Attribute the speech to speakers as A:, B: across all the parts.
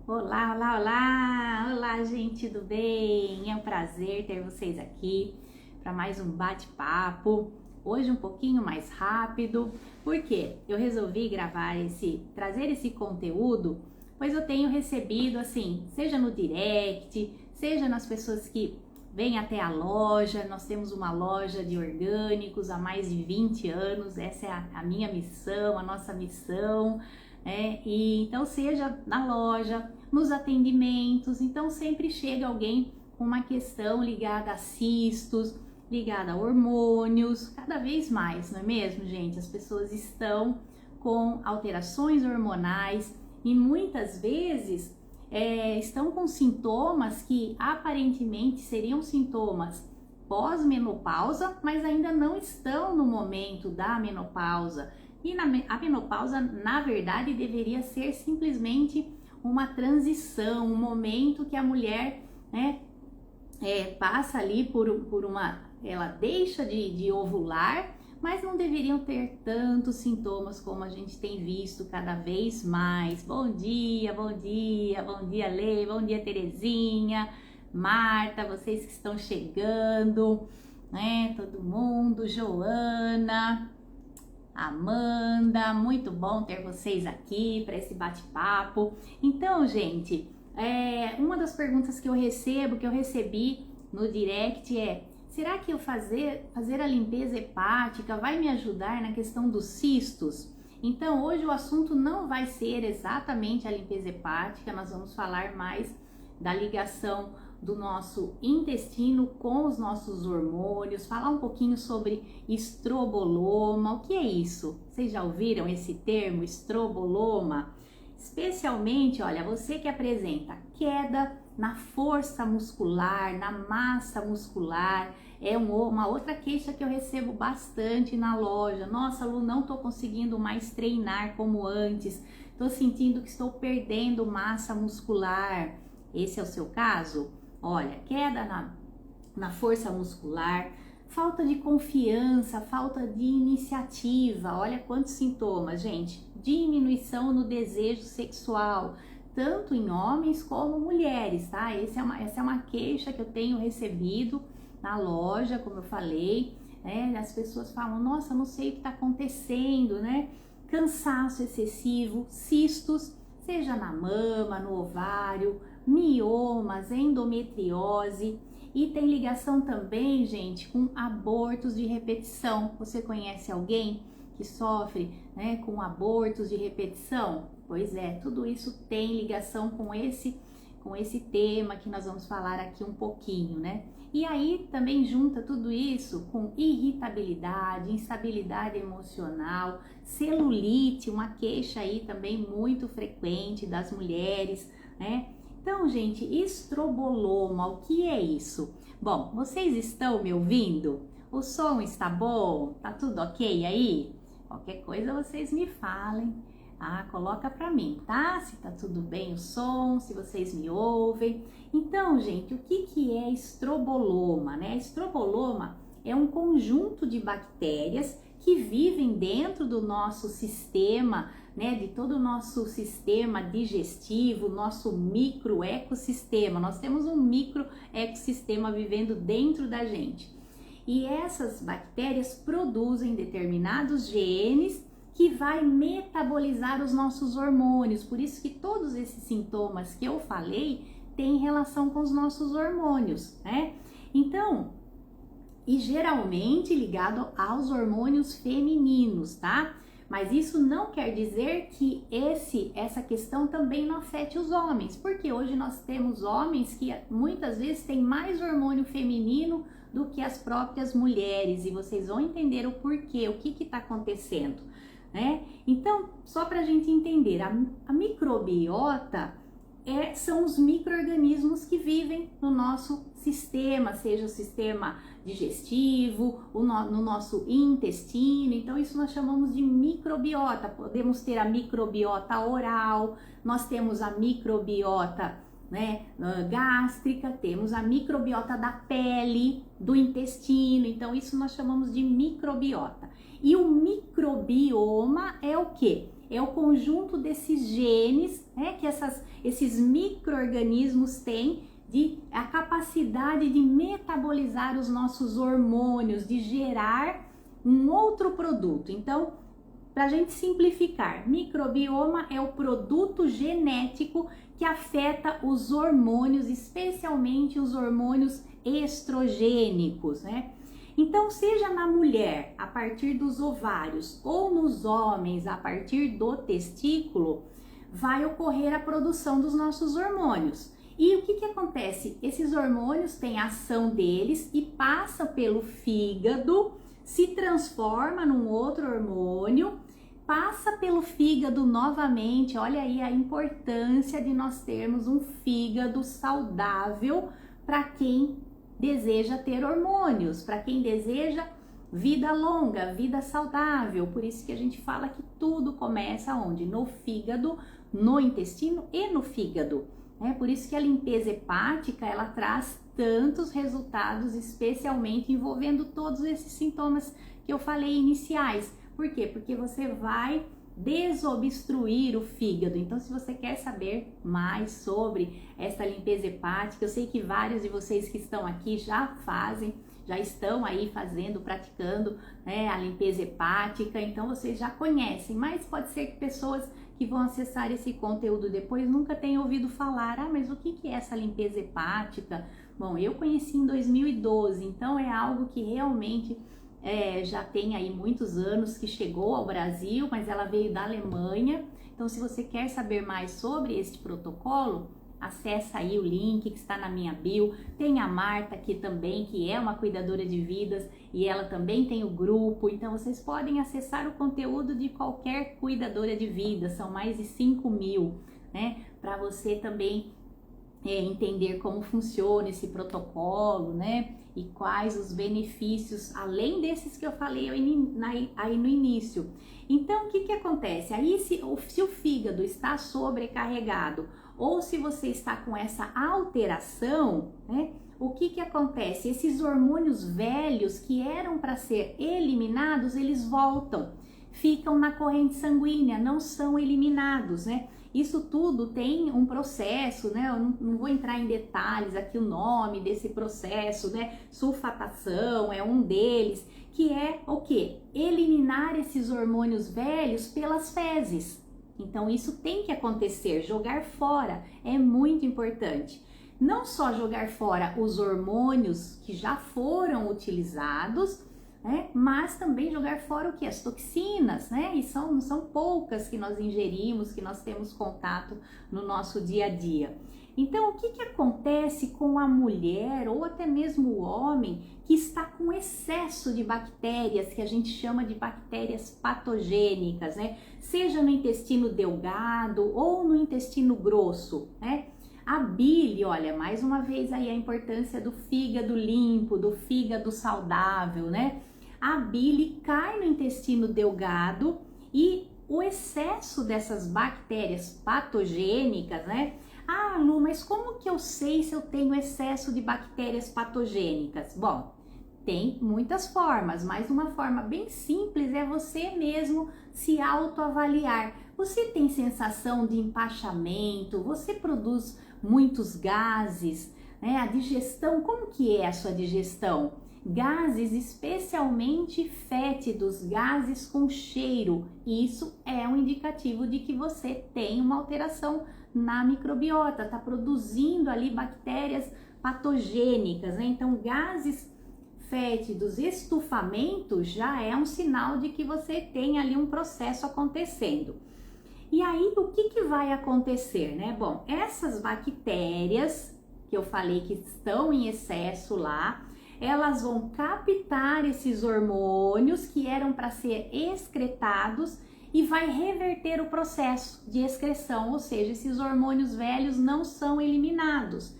A: Olá, olá, olá! Olá, gente, tudo bem? É um prazer ter vocês aqui para mais um bate-papo. Hoje um pouquinho mais rápido, porque eu resolvi trazer esse conteúdo, pois eu tenho recebido assim, seja no direct, seja nas pessoas que vêm até a loja. Nós temos uma loja de orgânicos há mais de 20 anos, essa é a minha missão, a nossa missão. E então seja na loja, nos atendimentos, então sempre chega alguém com uma questão ligada a cistos, ligada a hormônios, cada vez mais, não é mesmo, gente? As pessoas estão com alterações hormonais e muitas vezes estão com sintomas que aparentemente seriam sintomas pós-menopausa, mas ainda não estão no momento da menopausa. E a menopausa, na verdade, deveria ser simplesmente uma transição, um momento que a mulher, passa ali por uma... Ela deixa de ovular, mas não deveriam ter tantos sintomas como a gente tem visto cada vez mais. Bom dia, bom dia, bom dia, Lê, bom dia, Terezinha, Marta, vocês que estão chegando, né? Todo mundo, Joana, Amanda, muito bom ter vocês aqui para esse bate-papo. Então, gente, uma das perguntas que eu recebi no direct é: será que eu fazer a limpeza hepática vai me ajudar na questão dos cistos? Então, hoje o assunto não vai ser exatamente a limpeza hepática, nós vamos falar mais da ligação do nosso intestino com os nossos hormônios, falar um pouquinho sobre estroboloma. O que é isso? Vocês já ouviram esse termo, estroboloma? Especialmente, olha, você que apresenta queda na força muscular, na massa muscular, uma outra queixa que eu recebo bastante na loja. Nossa, Lu, não tô conseguindo mais treinar como antes, tô sentindo que estou perdendo massa muscular. Esse é o seu caso? Olha, queda na força muscular, falta de confiança, falta de iniciativa. Olha quantos sintomas, gente. Diminuição no desejo sexual, tanto em homens como mulheres, tá? Essa é uma queixa que eu tenho recebido na loja, como eu falei, as pessoas falam: nossa, não sei o que está acontecendo, né? Cansaço excessivo, cistos, seja na mama, no ovário, miomas, endometriose, e tem ligação também, gente, com abortos de repetição. Você conhece alguém que sofre, com abortos de repetição? Pois é, tudo isso tem ligação com esse tema que nós vamos falar aqui um pouquinho, né? E aí também junta tudo isso com irritabilidade, instabilidade emocional, celulite, uma queixa aí também muito frequente das mulheres, né? Então, gente, estroboloma, o que é isso? Bom, vocês estão me ouvindo? O som está bom? Tá tudo ok aí? Qualquer coisa vocês me falem. Coloca pra mim, tá? Se tá tudo bem o som, se vocês me ouvem. Então, gente, o que é estroboloma, né? Estroboloma é um conjunto de bactérias que vivem dentro do nosso sistema, de todo o nosso sistema digestivo, nosso microecossistema. Nós temos um microecossistema vivendo dentro da gente. E essas bactérias produzem determinados genes que vai metabolizar os nossos hormônios. Por isso que todos esses sintomas que eu falei têm relação com os nossos hormônios, né? Então, e geralmente ligado aos hormônios femininos, tá? Mas isso não quer dizer que essa questão também não afete os homens, porque hoje nós temos homens que muitas vezes têm mais hormônio feminino do que as próprias mulheres, e vocês vão entender o porquê, o que está acontecendo, né? Então, só para a gente entender, a microbiota são os micro-organismos que vivem no nosso sistema, seja o sistema digestivo, no nosso intestino. Então isso nós chamamos de microbiota. Podemos ter a microbiota oral, nós temos a microbiota gástrica, temos a microbiota da pele, do intestino. Então isso nós chamamos de microbiota. E o microbioma é o quê? é o conjunto desses genes, né, que esses micro-organismos têm, a capacidade de metabolizar os nossos hormônios, de gerar um outro produto. Então, para a gente simplificar, microbioma é o produto genético que afeta os hormônios, especialmente os hormônios estrogênicos, né? Então, seja na mulher a partir dos ovários ou nos homens a partir do testículo, vai ocorrer a produção dos nossos hormônios. E o que acontece? Esses hormônios têm a ação deles e passa pelo fígado, se transforma num outro hormônio, passa pelo fígado novamente. Olha aí a importância de nós termos um fígado saudável para quem deseja ter hormônios, para quem deseja vida longa, vida saudável. Por isso que a gente fala que tudo começa onde? No fígado, no intestino e no fígado. Por isso que a limpeza hepática, ela traz tantos resultados, especialmente envolvendo todos esses sintomas que eu falei iniciais. Por quê? Porque você vai desobstruir o fígado. Então, se você quer saber mais sobre essa limpeza hepática, eu sei que vários de vocês que estão aqui já estão aí fazendo, praticando, né, a limpeza hepática, então vocês já conhecem, mas pode ser que pessoas que vão acessar esse conteúdo depois nunca tenham ouvido falar, mas o que é essa limpeza hepática? Bom, eu conheci em 2012, então é algo que realmente já tem aí muitos anos que chegou ao Brasil, mas ela veio da Alemanha. Então, se você quer saber mais sobre este protocolo, acessa aí o link que está na minha bio. Tem a Marta aqui também, que é uma cuidadora de vidas, e ela também tem o grupo. Então, vocês podem acessar o conteúdo de qualquer cuidadora de vidas, são mais de 5.000, né? Para você também entender como funciona esse protocolo, né? E quais os benefícios, além desses que eu falei aí no início. Então, o que acontece? Aí, se o fígado está sobrecarregado ou se você está com essa alteração, né? O que acontece? Esses hormônios velhos que eram para ser eliminados, eles voltam, ficam na corrente sanguínea, não são eliminados, né? Isso tudo tem um processo, né? Eu não vou entrar em detalhes aqui o nome desse processo, né? Sulfatação é um deles, que é o quê? Eliminar esses hormônios velhos pelas fezes. Então isso tem que acontecer, jogar fora é muito importante. Não só jogar fora os hormônios que já foram utilizados, né? Mas também jogar fora o que? As toxinas, né? E não são poucas que nós ingerimos, que nós temos contato no nosso dia a dia. Então, o que acontece com a mulher ou até mesmo o homem que está com excesso de bactérias, que a gente chama de bactérias patogênicas, né? Seja no intestino delgado ou no intestino grosso, né? A bile, olha, mais uma vez aí a importância do fígado limpo, do fígado saudável, né? A bile cai no intestino delgado e o excesso dessas bactérias patogênicas, né? Ah, Lu, mas como que eu sei se eu tenho excesso de bactérias patogênicas? Bom, tem muitas formas, mas uma forma bem simples é você mesmo se autoavaliar. Você tem sensação de empachamento? Você produz muitos gases, né? A digestão, como que é a sua digestão? Gases especialmente fétidos, gases com cheiro. Isso é um indicativo de que você tem uma alteração na microbiota, está produzindo ali bactérias patogênicas, né? Então, gases fétidos, estufamento já é um sinal de que você tem ali um processo acontecendo. E aí, o que vai acontecer, né? Bom, essas bactérias que eu falei que estão em excesso lá, elas vão captar esses hormônios que eram para ser excretados e vai reverter o processo de excreção, ou seja, esses hormônios velhos não são eliminados.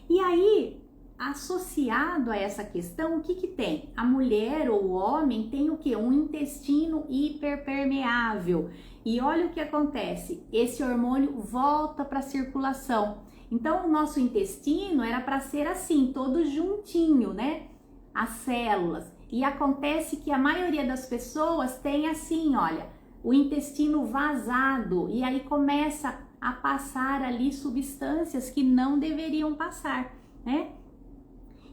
A: E aí, associado a essa questão, o que tem? A mulher ou o homem tem o que? Um intestino hiperpermeável. E olha o que acontece, esse hormônio volta para a circulação. Então, o nosso intestino era para ser assim, todo juntinho, né? As células. E acontece que a maioria das pessoas tem assim, olha, o intestino vazado e aí começa a passar ali substâncias que não deveriam passar, né?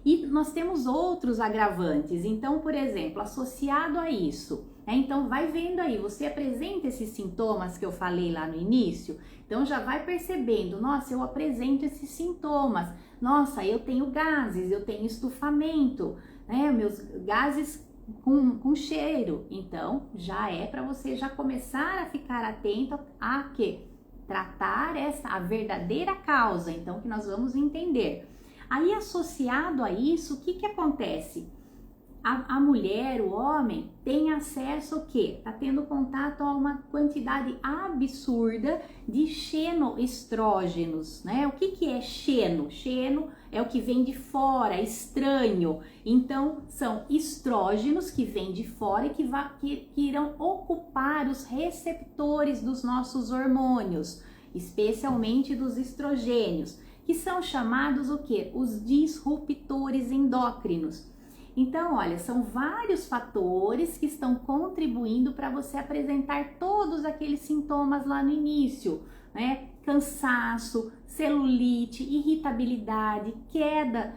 A: E nós temos outros agravantes. Então, por exemplo, associado a isso, né? Então vai vendo aí, você apresenta esses sintomas que eu falei lá no início, então já vai percebendo, nossa, eu apresento esses sintomas, nossa, eu tenho gases, eu tenho estufamento, né? Meus gases com cheiro, então já é para você já começar a ficar atento a que tratar a verdadeira causa, então que nós vamos entender. Aí associado a isso, o que acontece? A mulher, o homem, tem acesso ao quê? Tá tendo contato a uma quantidade absurda de xenoestrógenos, né? O que é xeno? Xeno é o que vem de fora, estranho. Então, são estrógenos que vêm de fora e que irão ocupar os receptores dos nossos hormônios, especialmente dos estrogênios, que são chamados o quê? Os disruptores endócrinos. Então, olha, são vários fatores que estão contribuindo para você apresentar todos aqueles sintomas lá no início, né? Cansaço, celulite, irritabilidade, queda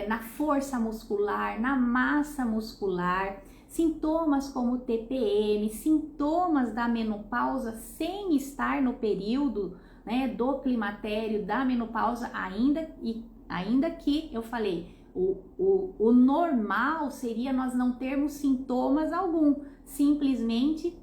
A: na força muscular, na massa muscular, sintomas como TPM, sintomas da menopausa sem estar no período, né, do climatério, da menopausa, ainda que eu falei, o normal seria nós não termos sintomas algum, simplesmente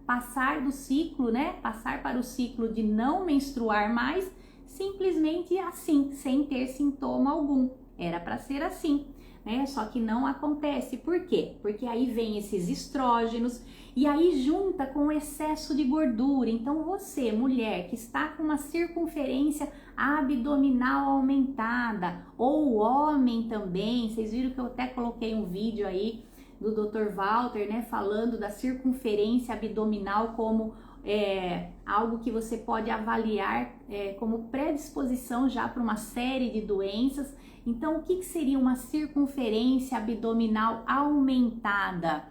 A: passar do ciclo, né? Passar para o ciclo de não menstruar mais, simplesmente assim, sem ter sintoma algum. Era para ser assim, né? Só que não acontece. Por quê? Porque aí vem esses estrógenos e aí junta com o excesso de gordura. Então você, mulher, que está com uma circunferência abdominal aumentada, ou o homem também, vocês viram que eu até coloquei um vídeo aí do Dr. Walter, né, falando da circunferência abdominal como algo que você pode avaliar como predisposição já para uma série de doenças. Então, o que seria uma circunferência abdominal aumentada?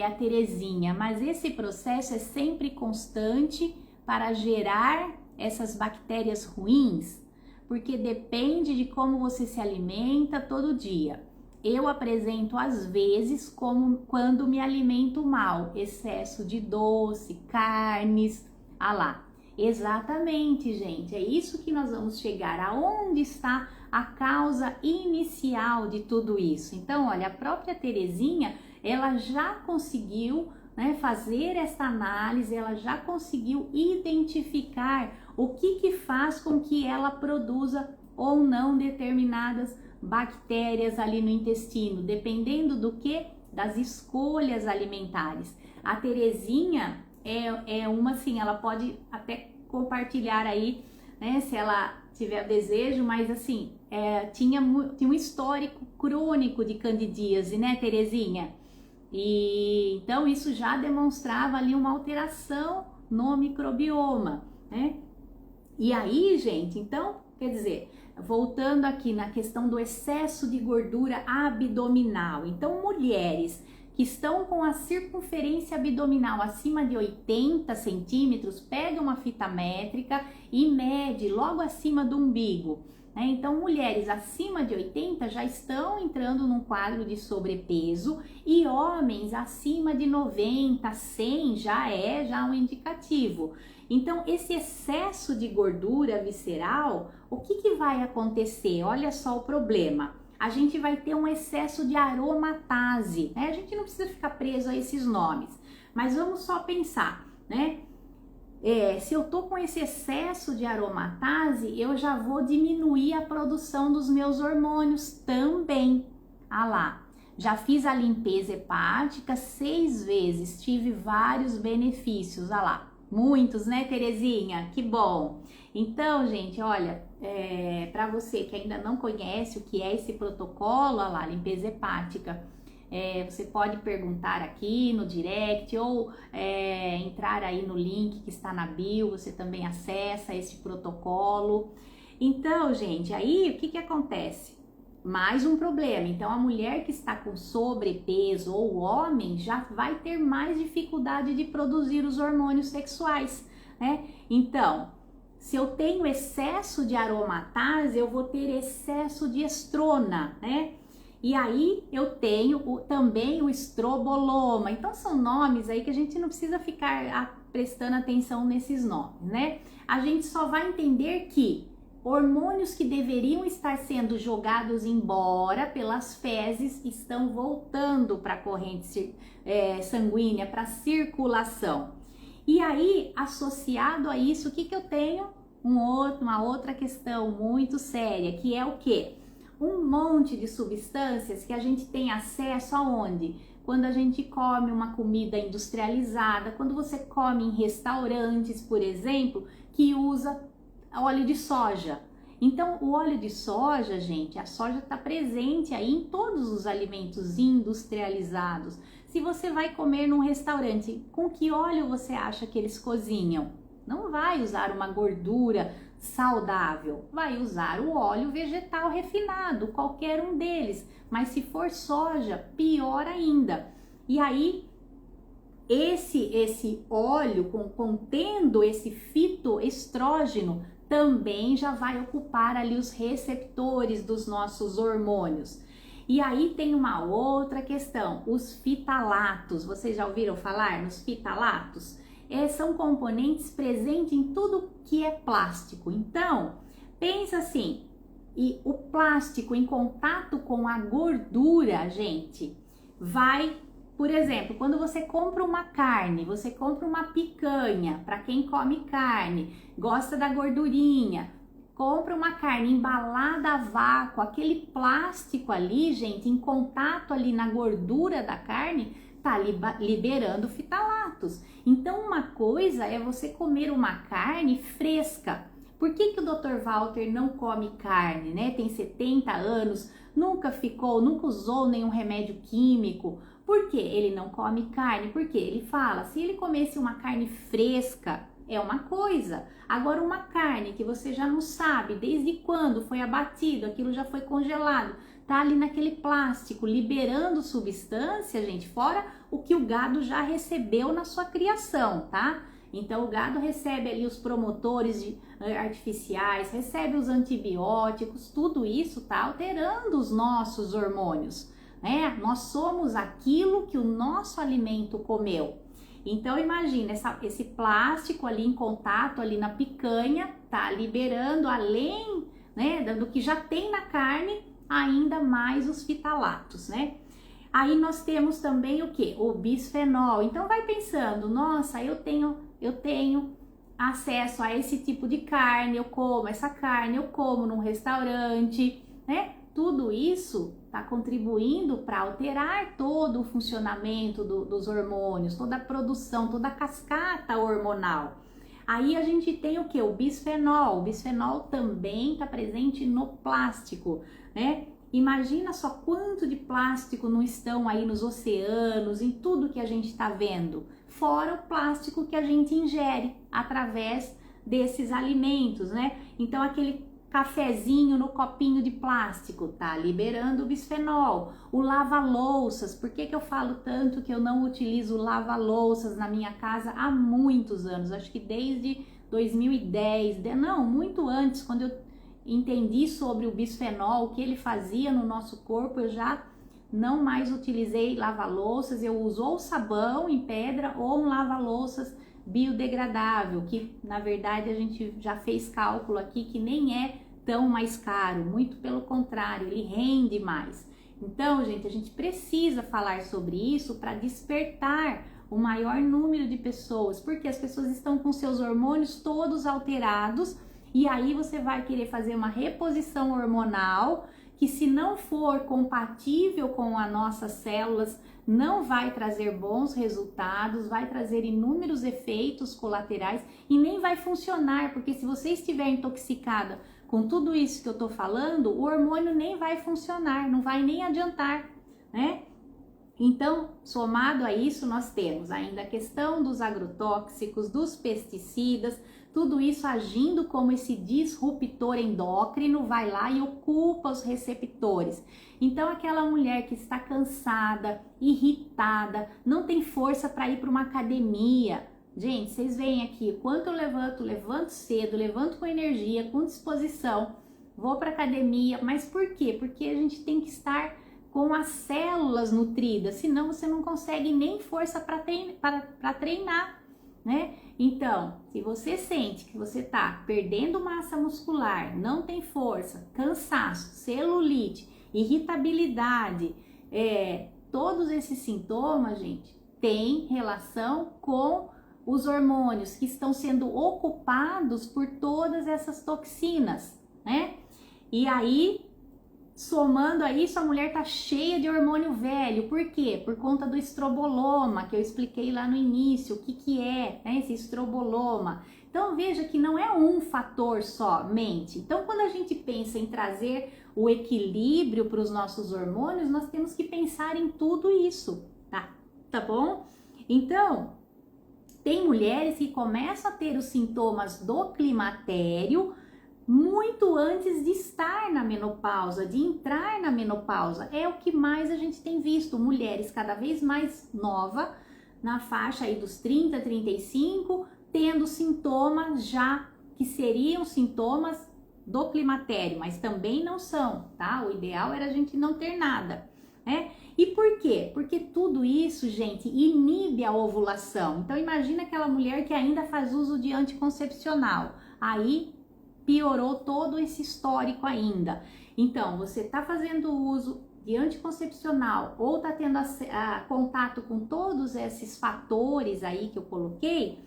A: A Terezinha, mas esse processo é sempre constante para gerar essas bactérias ruins, porque depende de como você se alimenta todo dia. Eu apresento às vezes como quando me alimento mal, excesso de doce, carnes, lá. Exatamente, gente, é isso que nós vamos chegar, aonde está a causa inicial de tudo isso. Então, olha, a própria Terezinha, ela já conseguiu, né, fazer essa análise, ela já conseguiu identificar o que faz com que ela produza ou não determinadas bactérias ali no intestino, dependendo do que? Das escolhas alimentares. A Terezinha é uma assim, ela pode até compartilhar aí, né, se ela tiver desejo, mas assim, tinha um histórico crônico de candidíase, né, Terezinha? E então isso já demonstrava ali uma alteração no microbioma, né? E aí, gente, então, quer dizer, voltando aqui na questão do excesso de gordura abdominal. Então, mulheres que estão com a circunferência abdominal acima de 80 centímetros, pega uma fita métrica e mede logo acima do umbigo. Então, mulheres acima de 80 já estão entrando num quadro de sobrepeso e homens acima de 90, 100 já é um indicativo. Então, esse excesso de gordura visceral, o que vai acontecer? Olha só o problema. A gente vai ter um excesso de aromatase, né? A gente não precisa ficar preso a esses nomes, mas vamos só pensar, né? Se eu tô com esse excesso de aromatase, eu já vou diminuir a produção dos meus hormônios também. Lá, já fiz a limpeza hepática 6 vezes, tive vários benefícios, lá. Muitos, né, Terezinha? Que bom! Então, gente, olha, para você que ainda não conhece o que é esse protocolo, lá, limpeza hepática, você pode perguntar aqui no direct ou entrar aí no link que está na bio, você também acessa esse protocolo. Então, gente, aí o que acontece? mais um problema. Então, a mulher que está com sobrepeso ou o homem já vai ter mais dificuldade de produzir os hormônios sexuais, né? Então, se eu tenho excesso de aromatase, eu vou ter excesso de estrona, né? E aí eu tenho também o estroboloma. Então, são nomes aí que a gente não precisa ficar prestando atenção nesses nomes, né? A gente só vai entender que hormônios que deveriam estar sendo jogados embora pelas fezes estão voltando para a corrente sanguínea, para a circulação. E aí, associado a isso, o que eu tenho? Uma outra questão muito séria, que é o quê? Um monte de substâncias que a gente tem acesso aonde? Quando a gente come uma comida industrializada, quando você come em restaurantes, por exemplo, que usa óleo de soja. Então, o óleo de soja, gente, a soja está presente aí em todos os alimentos industrializados. Se você vai comer num restaurante, com que óleo você acha que eles cozinham? Não vai usar uma gordura saudável, vai usar o óleo vegetal refinado, qualquer um deles. Mas se for soja, pior ainda. E aí, esse óleo contendo esse fitoestrógeno também já vai ocupar ali os receptores dos nossos hormônios. E aí tem uma outra questão, os fitalatos. Vocês já ouviram falar nos fitalatos? São componentes presentes em tudo que é plástico. Então, pensa assim, e o plástico em contato com a gordura, gente, vai, por exemplo, quando você compra uma carne, você compra uma picanha, para quem come carne, gosta da gordurinha, compra uma carne embalada a vácuo, aquele plástico ali, gente, em contato ali na gordura da carne, tá liberando fitalatos. Então, uma coisa é você comer uma carne fresca. Por que o Dr. Walter não come carne, né? Tem 70 anos, nunca usou nenhum remédio químico. Por que ele não come carne? Porque ele fala, se ele comesse uma carne fresca, é uma coisa. Agora, uma carne que você já não sabe desde quando foi abatido, aquilo já foi congelado, tá ali naquele plástico, liberando substância, gente, fora o que o gado já recebeu na sua criação, tá? Então, o gado recebe ali os promotores artificiais, recebe os antibióticos, tudo isso tá alterando os nossos hormônios, né? Nós somos aquilo que o nosso alimento comeu. Então, imagina esse plástico ali em contato ali na picanha, tá liberando além, né, do que já tem na carne, ainda mais os fitalatos, né? Aí nós temos também o que? O bisfenol. Então vai pensando, nossa, eu tenho acesso a esse tipo de carne, eu como essa carne, eu como num restaurante, né? Tudo isso está contribuindo para alterar todo o funcionamento dos hormônios, toda a produção, toda a cascata hormonal. Aí a gente tem o que? O bisfenol. O bisfenol também está presente no plástico, né? Imagina só quanto de plástico não estão aí nos oceanos, em tudo que a gente está vendo. Fora o plástico que a gente ingere através desses alimentos, né? Então aquele cafezinho no copinho de plástico tá liberando o bisfenol. O lava-louças, por que eu falo tanto que eu não utilizo lava-louças na minha casa há muitos anos? Acho que desde 2010, não, muito antes, quando eu entendi sobre o bisfenol, o que ele fazia no nosso corpo, eu já não mais utilizei lava-louças, eu uso ou sabão em pedra ou um lava-louças biodegradável, que na verdade a gente já fez cálculo aqui que nem é tão mais caro, muito pelo contrário, ele rende mais. Então, gente, a gente precisa falar sobre isso para despertar o maior número de pessoas, porque as pessoas estão com seus hormônios todos alterados. E aí você vai querer fazer uma reposição hormonal que, se não for compatível com as nossas células, não vai trazer bons resultados, vai trazer inúmeros efeitos colaterais e nem vai funcionar, porque se você estiver intoxicada com tudo isso que eu tô falando, o hormônio nem vai funcionar, não vai nem adiantar, né? Então, somado a isso, nós temos ainda a questão dos agrotóxicos, dos pesticidas, tudo isso agindo como esse disruptor endócrino, vai lá e ocupa os receptores. Então, aquela mulher que está cansada, irritada, não tem força para ir para uma academia. Gente, vocês veem aqui, quanto eu levanto cedo, levanto com energia, com disposição, vou para academia, mas por quê? Porque a gente tem que estar com as células nutridas, senão você não consegue nem força para treinar, né? Então, se você sente que você está perdendo massa muscular, não tem força, cansaço, celulite, irritabilidade, todos esses sintomas, gente, têm relação com os hormônios que estão sendo ocupados por todas essas toxinas, né? E aí, somando a isso, a mulher tá cheia de hormônio velho. Por quê? Por conta do estroboloma, que eu expliquei lá no início, o que que é, né, esse estroboloma. Então, veja que não é um fator somente. Então, quando a gente pensa em trazer o equilíbrio para os nossos hormônios, nós temos que pensar em tudo isso, tá bom? Então, tem mulheres que começam a ter os sintomas do climatério muito antes de estar na menopausa, de entrar na menopausa. É o que mais a gente tem visto, mulheres cada vez mais novas, na faixa aí dos 30, 35, tendo sintomas já que seriam sintomas do climatério, mas também não são, tá? O ideal era a gente não ter nada, né? E por quê? Porque tudo isso, gente, inibe a ovulação. Então imagina aquela mulher que ainda faz uso de anticoncepcional. Aí piorou todo esse histórico ainda. Então, você está fazendo uso de anticoncepcional ou está tendo contato com todos esses fatores aí que eu coloquei,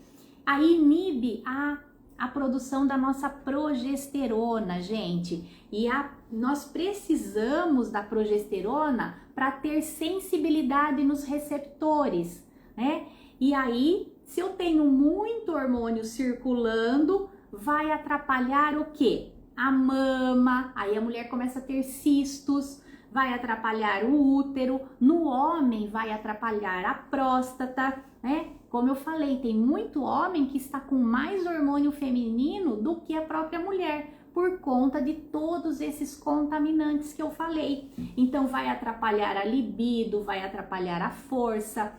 A: aí inibe a produção da nossa progesterona, gente. E nós precisamos da progesterona para ter sensibilidade nos receptores, né? E aí, se eu tenho muito hormônio circulando, vai atrapalhar o quê? A mama, aí a mulher começa a ter cistos, vai atrapalhar o útero, no homem vai atrapalhar a próstata, né? Como eu falei, tem muito homem que está com mais hormônio feminino do que a própria mulher, por conta de todos esses contaminantes que eu falei. Então vai atrapalhar a libido, vai atrapalhar a força,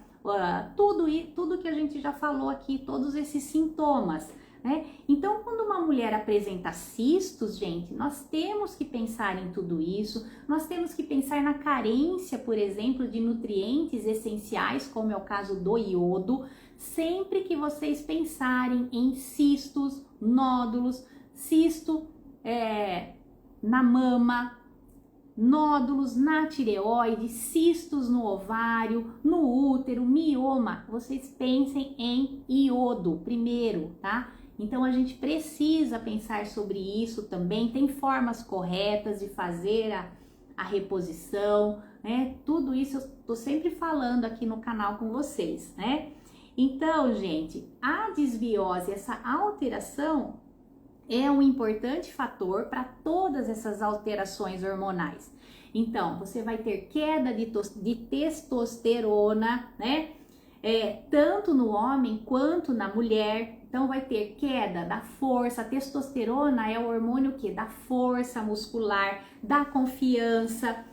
A: tudo que a gente já falou aqui, todos esses sintomas, né? Então, quando uma mulher apresenta cistos, gente, nós temos que pensar em tudo isso, nós temos que pensar na carência, por exemplo, de nutrientes essenciais, como é o caso do iodo, sempre que vocês pensarem em cistos, nódulos, cisto na mama, nódulos na tireoide, cistos no ovário, no útero, mioma, vocês pensem em iodo primeiro, tá? Então a gente precisa pensar sobre isso também, tem formas corretas de fazer a reposição, né? Tudo isso eu tô sempre falando aqui no canal com vocês, né? Então, gente, a desbiose, essa alteração é um importante fator para todas essas alterações hormonais. Então, você vai ter queda de testosterona, né? Tanto no homem quanto na mulher. Então, vai ter queda da força. A testosterona é o hormônio que da força muscular, da confiança.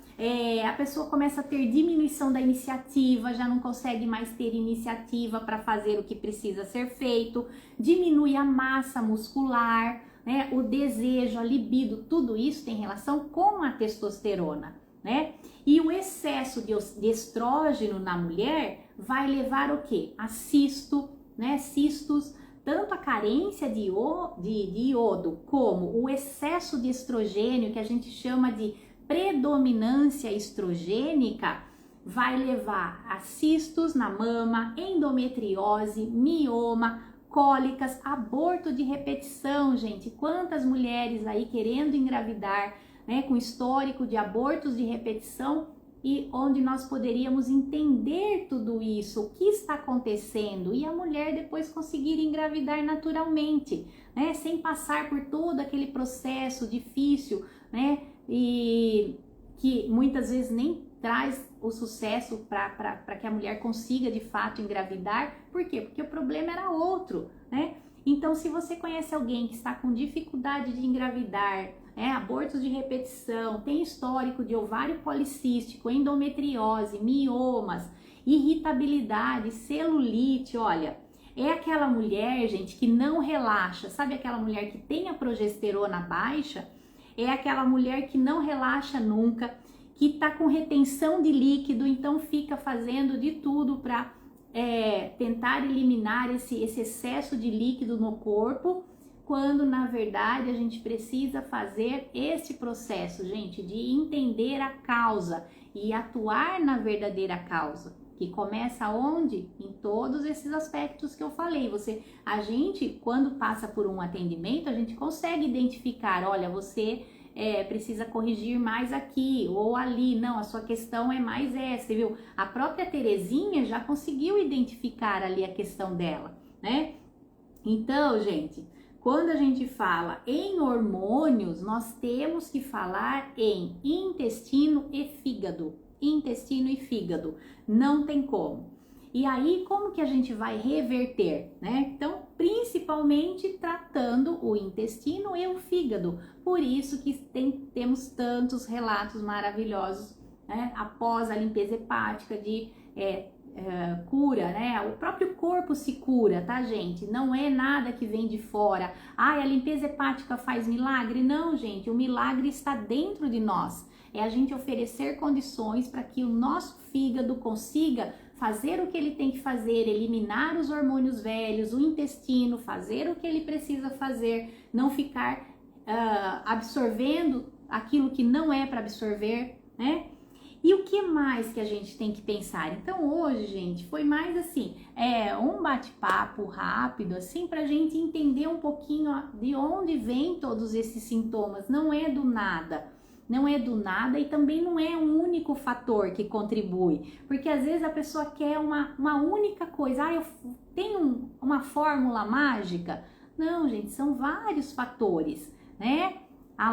A: A pessoa começa a ter diminuição da iniciativa, já não consegue mais ter iniciativa para fazer o que precisa ser feito, diminui a massa muscular, né? O desejo, a libido, tudo isso tem relação com a testosterona, né? E o excesso de estrógeno na mulher vai levar o quê? A cisto, né? Cistos, tanto a carência de iodo como o excesso de estrogênio, que a gente chama de predominância estrogênica, vai levar a cistos na mama, endometriose, mioma, cólicas, aborto de repetição, gente. Quantas mulheres aí querendo engravidar, né, com histórico de abortos de repetição, e onde nós poderíamos entender tudo isso, o que está acontecendo, e a mulher depois conseguir engravidar naturalmente, né, sem passar por todo aquele processo difícil, né, e que muitas vezes nem traz o sucesso para que a mulher consiga de fato engravidar. Por quê? Porque o problema era outro, né? Então, se você conhece alguém que está com dificuldade de engravidar, abortos de repetição, tem histórico de ovário policístico, endometriose, miomas, irritabilidade, celulite, olha, é aquela mulher, gente, que não relaxa. Sabe aquela mulher que tem a progesterona baixa? É aquela mulher que não relaxa nunca, que tá com retenção de líquido, então fica fazendo de tudo para tentar eliminar esse excesso de líquido no corpo, quando na verdade a gente precisa fazer esse processo, gente, de entender a causa e atuar na verdadeira causa, que começa onde? Em todos esses aspectos que eu falei. A gente, quando passa por um atendimento, a gente consegue identificar, olha, você precisa corrigir mais aqui ou ali, não, a sua questão é mais essa, viu? A própria Terezinha já conseguiu identificar ali a questão dela, né? Então, gente, quando a gente fala em hormônios, nós temos que falar em intestino e fígado. Intestino e fígado, não tem como. E aí, como que a gente vai reverter, né? Então, principalmente tratando o intestino e o fígado. Por isso que temos tantos relatos maravilhosos, né? Após a limpeza hepática de cura, né? O próprio corpo se cura, tá, gente? Não é nada que vem de fora. A limpeza hepática faz milagre? Não, gente, o milagre está dentro de nós. É a gente oferecer condições para que o nosso fígado consiga fazer o que ele tem que fazer, eliminar os hormônios velhos, o intestino, fazer o que ele precisa fazer, não ficar absorvendo aquilo que não é para absorver, né? E o que mais que a gente tem que pensar? Então hoje, gente, foi mais assim, um bate-papo rápido, assim, pra gente entender um pouquinho de onde vem todos esses sintomas. Não é do nada. Não é do nada e também não é um único fator que contribui. Porque às vezes a pessoa quer uma única coisa. Eu tenho uma fórmula mágica. Não, gente, são vários fatores, né? Ah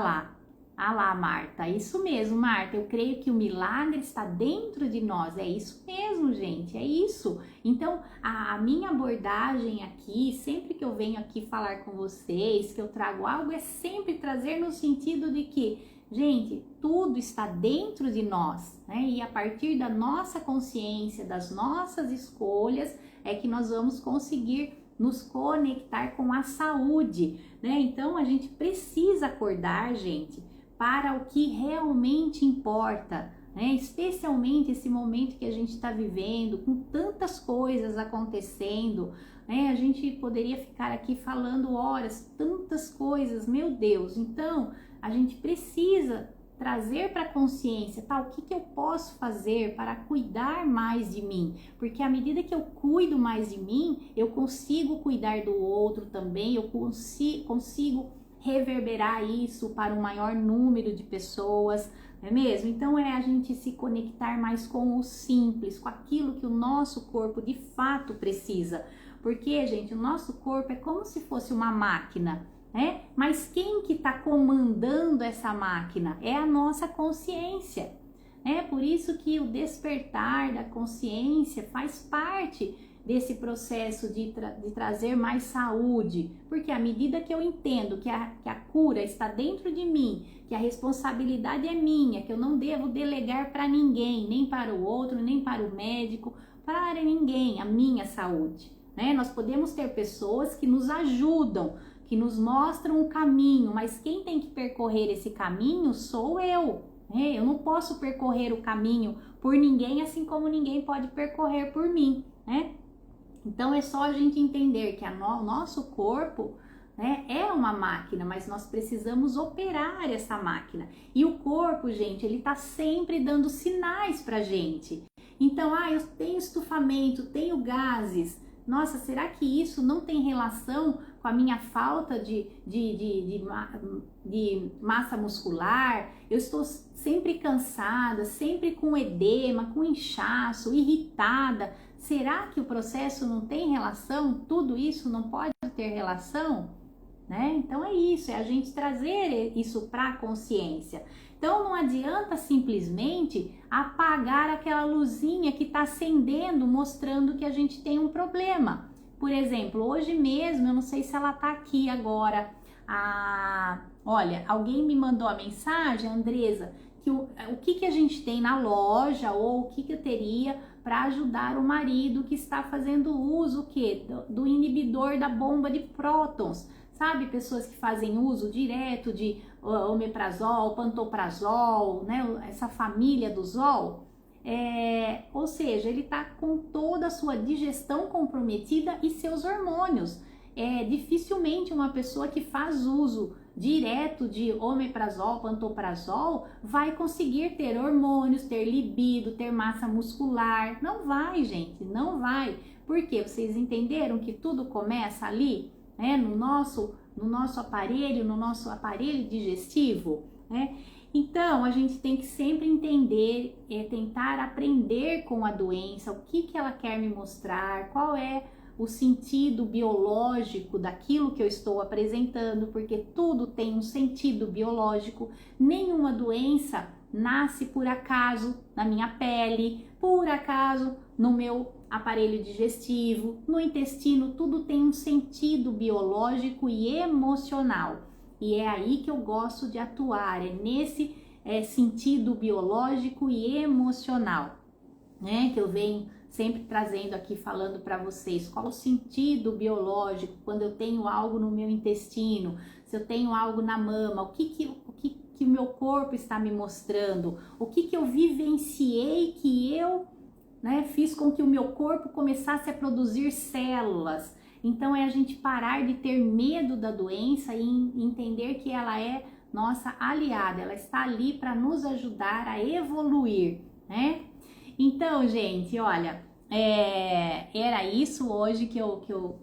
A: lá, Marta, isso mesmo, Marta, eu creio que o milagre está dentro de nós, é isso mesmo, gente, é isso. Então, a minha abordagem aqui, sempre que eu venho aqui falar com vocês, que eu trago algo, é sempre trazer no sentido de que, gente, tudo está dentro de nós, né? E a partir da nossa consciência, das nossas escolhas, é que nós vamos conseguir nos conectar com a saúde, né? Então, a gente precisa acordar, gente, para o que realmente importa, né? Especialmente esse momento que a gente está vivendo, com tantas coisas acontecendo, né? A gente poderia ficar aqui falando horas, tantas coisas, meu Deus. Então, a gente precisa trazer para a consciência, tá? O que eu posso fazer para cuidar mais de mim? Porque à medida que eu cuido mais de mim, eu consigo cuidar do outro também, eu consigo reverberar isso para um maior número de pessoas, não é mesmo? Então a gente se conectar mais com o simples, com aquilo que o nosso corpo de fato precisa. Porque, gente, o nosso corpo é como se fosse uma máquina, né? Mas quem que está comandando essa máquina? É a nossa consciência. É por isso que o despertar da consciência faz parte desse processo de trazer mais saúde, porque à medida que eu entendo que a cura está dentro de mim, que a responsabilidade é minha, que eu não devo delegar para ninguém, nem para o outro, nem para o médico, para ninguém, a minha saúde, né? Nós podemos ter pessoas que nos ajudam, que nos mostram o caminho, mas quem tem que percorrer esse caminho sou eu, né? Eu não posso percorrer o caminho por ninguém, assim como ninguém pode percorrer por mim, né? Então é só a gente entender que o nosso corpo, né, é uma máquina, mas nós precisamos operar essa máquina. E o corpo, gente, ele tá sempre dando sinais pra gente. Então, eu tenho estufamento, tenho gases. Nossa, será que isso não tem relação com a minha falta de massa muscular? Eu estou sempre cansada, sempre com edema, com inchaço, irritada. Será que o processo não tem relação? Tudo isso não pode ter relação? Né? Então é isso, é a gente trazer isso para a consciência. Então não adianta simplesmente apagar aquela luzinha que está acendendo, mostrando que a gente tem um problema. Por exemplo, hoje mesmo, eu não sei se ela tá aqui agora. Olha, alguém me mandou a mensagem, Andresa, que o que a gente tem na loja ou o que eu teria para ajudar o marido que está fazendo uso do inibidor da bomba de prótons. Sabe, pessoas que fazem uso direto de omeprazol, pantoprazol, né? Essa família do Zol. Ou seja, ele está com toda a sua digestão comprometida e seus hormônios. Dificilmente uma pessoa que faz uso direto de omeprazol, pantoprazol, vai conseguir ter hormônios, ter libido, ter massa muscular. Não vai, gente, não vai. Por quê? Vocês entenderam que tudo começa ali, né? No nosso aparelho digestivo, né? Então, a gente tem que sempre entender, tentar aprender com a doença, o que ela quer me mostrar, qual é o sentido biológico daquilo que eu estou apresentando, porque tudo tem um sentido biológico. Nenhuma doença nasce por acaso na minha pele, por acaso no meu aparelho digestivo, no intestino, tudo tem um sentido biológico e emocional. E é aí que eu gosto de atuar, nesse sentido biológico e emocional, né? Que eu venho sempre trazendo aqui, falando para vocês qual o sentido biológico quando eu tenho algo no meu intestino, se eu tenho algo na mama, o que o meu corpo está me mostrando, o que eu vivenciei que eu, né, fiz com que o meu corpo começasse a produzir células. Então é a gente parar de ter medo da doença e entender que ela é nossa aliada, ela está ali para nos ajudar a evoluir, né? Então, gente, olha, era isso hoje que eu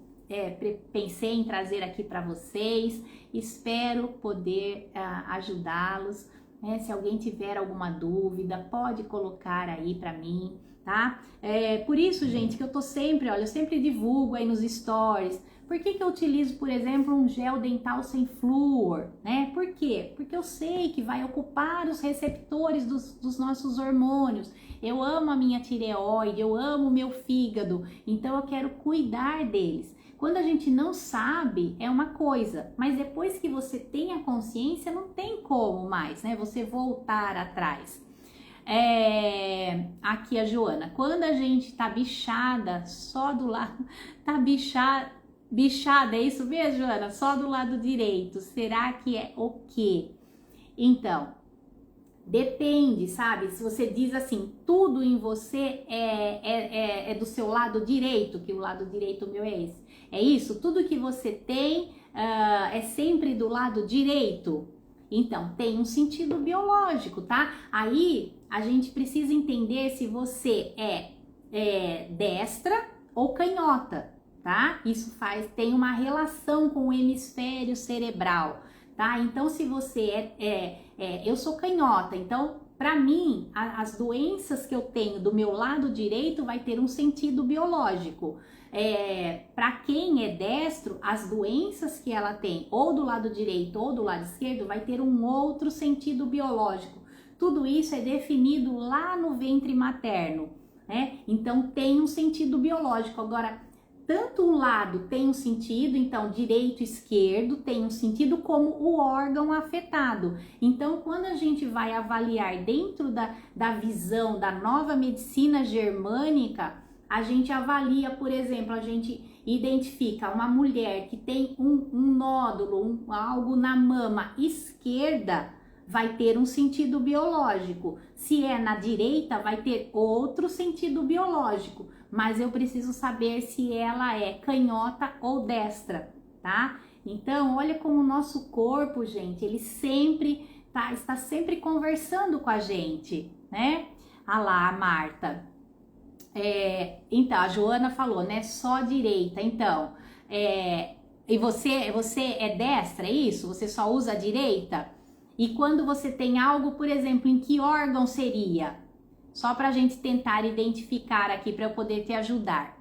A: pensei em trazer aqui para vocês. Espero poder ajudá-los, né? Se alguém tiver alguma dúvida, pode colocar aí para mim, tá? Por isso, gente, que eu tô sempre, olha, eu sempre divulgo aí nos stories. Por que eu utilizo, por exemplo, um gel dental sem flúor, né? Por quê? Porque eu sei que vai ocupar os receptores dos nossos hormônios. Eu amo a minha tireoide, eu amo o meu fígado, então eu quero cuidar deles. Quando a gente não sabe, é uma coisa, mas depois que você tem a consciência, não tem como mais, né? Você voltar atrás. Aqui a Joana, quando a gente tá bichada, só do lado, tá bichada, é isso mesmo, Joana? Só do lado direito, será que é o quê? Então, depende, sabe? Se você diz assim, tudo em você é do seu lado direito, que o lado direito meu é esse. É isso? Tudo que você tem é sempre do lado direito? Então, tem um sentido biológico, tá? Aí, a gente precisa entender se você é destra ou canhota, tá? Isso tem uma relação com o hemisfério cerebral, tá? Então, se você eu sou canhota, então, para mim, as doenças que eu tenho do meu lado direito vai ter um sentido biológico. Para quem é destro, as doenças que ela tem, ou do lado direito ou do lado esquerdo, vai ter um outro sentido biológico. Tudo isso é definido lá no ventre materno, né? Então, tem um sentido biológico. Agora, tanto um lado tem um sentido, então direito e esquerdo tem um sentido, como o órgão afetado. Então, quando a gente vai avaliar dentro da visão da nova medicina germânica, a gente avalia, por exemplo, a gente identifica uma mulher que tem um nódulo, algo na mama esquerda, vai ter um sentido biológico. Se é na direita, vai ter outro sentido biológico. Mas eu preciso saber se ela é canhota ou destra, tá? Então, olha como o nosso corpo, gente, ele sempre está sempre conversando com a gente, né? Ah lá, a Marta. Então, a Joana falou, né? Só direita. Então, e você é destra, é isso? Você só usa a direita? E quando você tem algo, por exemplo, em que órgão seria? Só para a gente tentar identificar aqui, para eu poder te ajudar.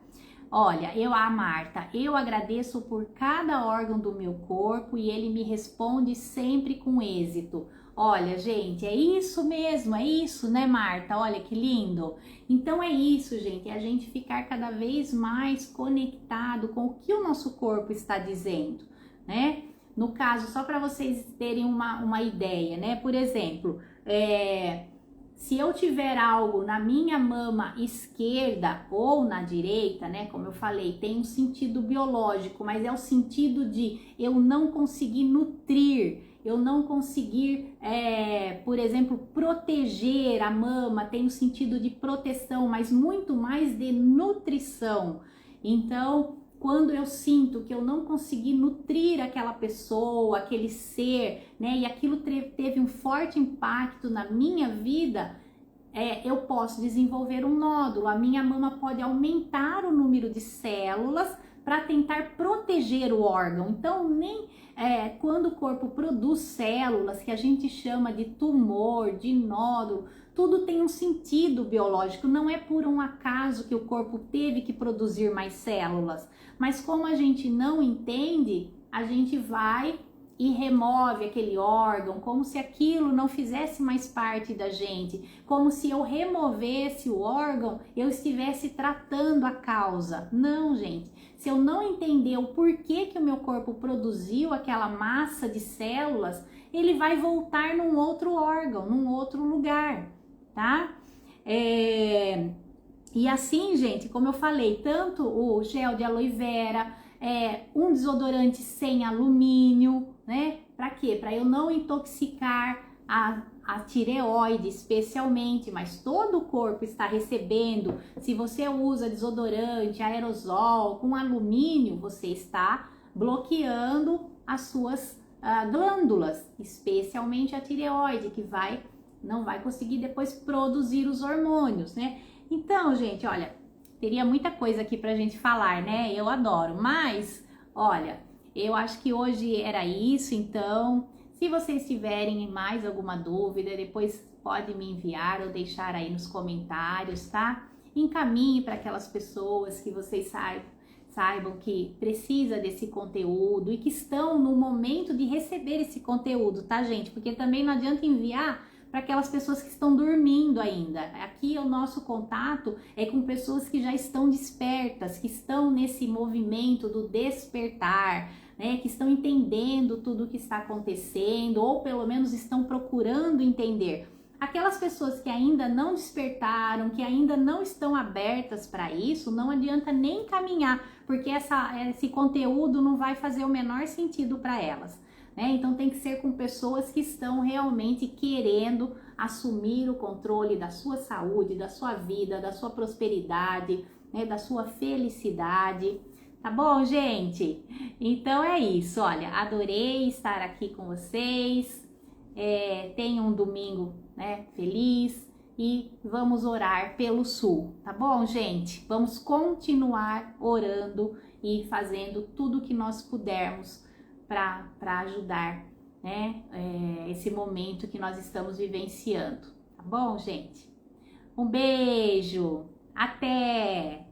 A: Olha, Marta, eu agradeço por cada órgão do meu corpo e ele me responde sempre com êxito. Olha, gente, é isso mesmo, é isso, né, Marta? Olha que lindo. Então é isso, gente, é a gente ficar cada vez mais conectado com o que o nosso corpo está dizendo, né? No caso, só para vocês terem uma ideia, né? Por exemplo, se eu tiver algo na minha mama esquerda ou na direita, né? Como eu falei, tem um sentido biológico, mas é o sentido de eu não conseguir nutrir, eu não conseguir, por exemplo, proteger a mama, tem um sentido de proteção, mas muito mais de nutrição. Então, quando eu sinto que eu não consegui nutrir aquela pessoa, aquele ser, né, e aquilo teve um forte impacto na minha vida, eu posso desenvolver um nódulo. A minha mama pode aumentar o número de células para tentar proteger o órgão. Então, quando o corpo produz células, que a gente chama de tumor, de nódulo, tudo tem um sentido biológico. Não é por um acaso que o corpo teve que produzir mais células. Mas como a gente não entende, a gente vai e remove aquele órgão, como se aquilo não fizesse mais parte da gente, como se eu removesse o órgão, eu estivesse tratando a causa. Não, gente. Se eu não entender o porquê que o meu corpo produziu aquela massa de células, ele vai voltar num outro órgão, num outro lugar, tá? E assim, gente, como eu falei, tanto o gel de aloe vera, um desodorante sem alumínio, né? Para quê? Para eu não intoxicar a tireoide especialmente, mas todo o corpo está recebendo. Se você usa desodorante, aerosol com alumínio, você está bloqueando as suas glândulas, especialmente a tireoide, que não vai conseguir depois produzir os hormônios, né? Então, gente, olha, teria muita coisa aqui pra gente falar, né? Eu adoro, mas, olha, eu acho que hoje era isso, então, se vocês tiverem mais alguma dúvida, depois pode me enviar ou deixar aí nos comentários, tá? Encaminhe para aquelas pessoas que vocês saibam que precisa desse conteúdo e que estão no momento de receber esse conteúdo, tá, gente? Porque também não adianta enviar para aquelas pessoas que estão dormindo ainda. Aqui o nosso contato é com pessoas que já estão despertas, que estão nesse movimento do despertar, né, que estão entendendo tudo o que está acontecendo, ou pelo menos estão procurando entender. Aquelas pessoas que ainda não despertaram, que ainda não estão abertas para isso, não adianta nem caminhar, porque esse conteúdo não vai fazer o menor sentido para elas. Então tem que ser com pessoas que estão realmente querendo assumir o controle da sua saúde, da sua vida, da sua prosperidade, né, da sua felicidade. Tá bom, gente? Então é isso, olha, adorei estar aqui com vocês. Tenham um domingo, né, feliz e vamos orar pelo Sul, tá bom, gente? Vamos continuar orando e fazendo tudo o que nós pudermos para ajudar, né, esse momento que nós estamos vivenciando, tá bom, gente? Um beijo, até!